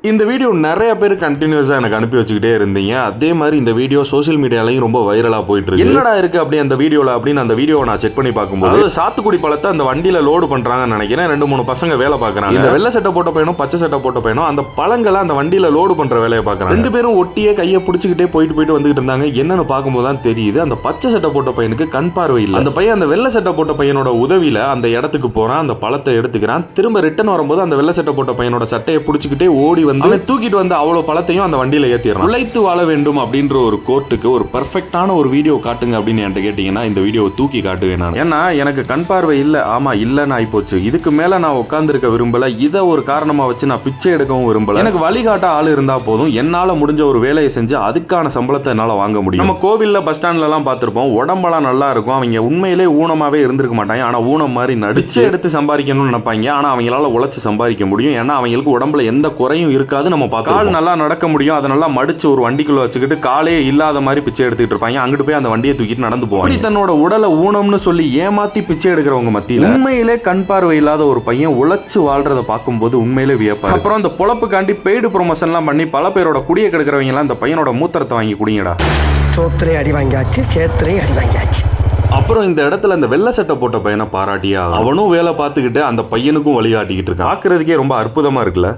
இந்த வீடியோ நிறைய பேர் கண்டினியூஸா எனக்கு அனுப்பி வச்சுக்கிட்டே இருந்தீங்க. அதே மாதிரி இந்த வீடியோ சோஷியல் மீடியாலையும் ரொம்ப வைரலா போயிட்டு இருக்கு. என்னடா இருக்கு அப்படி அந்த வீடியோல அப்படின்னு அந்த வீடியோவை நான் செக் பண்ணி பார்க்கும்போது சாத்துக்குடி பழத்தை அந்த வண்டியில லோடு பண்றாங்கன்னு நினைக்கிறேன். 2-3 பசங்க வேலை பார்க்கறாங்க. இந்த வெள்ளை சட்டை போட்ட பையனும் பச்சை சட்டை போட்ட பையனும் அந்த பழங்களை அந்த வண்டியில லோடு பண்ற வேலையை பார்க்கறாங்க. 2 பேரும் ஒட்டியே கையை பிடிச்சிக்கிட்டே போயிட்டு வந்துகிட்டு இருந்தாங்க. என்னன்னு பார்க்கும்போது தான் தெரியுது அந்த பச்சை சட்டை போட்ட பையனுக்கு கண் பார்வை இல்லை. அந்த பையன் அந்த வெள்ளை சட்டை போட்ட பையனோட உதவியில அந்த இடத்துக்கு போறான், அந்த பழத்தை எடுத்துக்கிறான். திரும்ப ரிட்டர்ன் வரும்போது அந்த வெள்ளை சட்டை போட்ட பையனோட சட்டையை பிடிச்சிக்கிட்டே ஓடி வந்து தூக்கிட்டு அவ்வளவு பழத்தையும் அந்த வண்டியில ஏத்திடுறான். உழைத்து வாழ வேண்டும் அப்படின்ற ஒரு கோர்ட்டுக்கு ஒரு பெர்ஃபெக்ட்டான ஒரு வீடியோ காட்டுங்க அப்படின்னு என்கிட்ட கேட்டீங்கன்னா இந்த வீடியோவை தூக்கி காட்டுவேன் நான். ஏன்னா எனக்கு கண் பார்வை இல்ல, ஆமா இல்லன்னு ஆயிப்போச்சு. இதுக்கு மேல நான் உட்கார்ந்து இருக்க விரும்பல. இதை ஒரு காரணமா வச்சு நான் பிச்சை எடுக்கவும் விரும்பல. எனக்கு வழிகாட்ட ஆள் இருந்தா போதும். என்னால முடிஞ்ச ஒரு வேலையை செஞ்சு அதுக்கான சம்பளத்தை என்னால வாங்க முடியும். நம்ம கோவில்ல பஸ் ஸ்டாண்ட்ல எல்லாம் பார்த்திருப்போம், உடம்பெல்லாம் நல்லா இருக்கும். அவங்க உண்மையிலே ஊனமாவே இருந்திருக்க மாட்டாங்க. ஆனா ஊனம் மாதிரி நடிச்சு எடுத்து சம்பாதிக்கணும்னு நினைப்பாங்க. ஆனா அவங்களால உழைச்சு சம்பாதிக்க முடியும். ஏன்னா அவங்களுக்கு உடம்புல எந்த குறையும் இருக்காது. நம்ம பார்க்க கால் நல்லா நடக்க முடியும். அதை நல்லா மடிச்சு ஒரு வண்டிக்குள்ள வச்சுக்கிட்டு காலே இல்லாத மாதிரி பிச்சை எடுத்துட்டு இருப்பாங்க. அங்கிட்டு போய் அந்த வண்டியை தூக்கிட்டு நடந்து போவாங்க. தன்னோட உடலை ஊனம்னு சொல்லி ஏமாத்தி பிச்சை எடுக்கிறவங்க மத்தியில உண்மையிலே கண் பார்வை இல்லாத ஒரு பையன் உழைச்சு வாழ்றதை பார்க்கும்போது உண்மையிலே வியப்பா. அப்புறம் அந்த பொழப்புக்காண்டி பெய்டு ப்ரொமோஷன்லாம் பண்ணி பல பேரோட குடியை கெடுக்கிறவங்க எல்லாம் இந்த பையனோட மூத்திரத்தை வாங்கி குடிங்கடா. சோத்திரை அடி வாங்கியாச்சு, சேத்திரை அடி வாங்கியாச்சு. அப்புறம் இந்த இடத்துல அந்த வெள்ளை சட்டை போட்ட பையனை பாராட்டியா அவனும் வேலை பார்த்துக்கிட்டு அந்த பையனுக்கும் வழிகாட்டிக்கிட்டு இருக்கான். பார்க்கறதுக்கே ரொம்ப அற்புதமா இருக்குல்ல.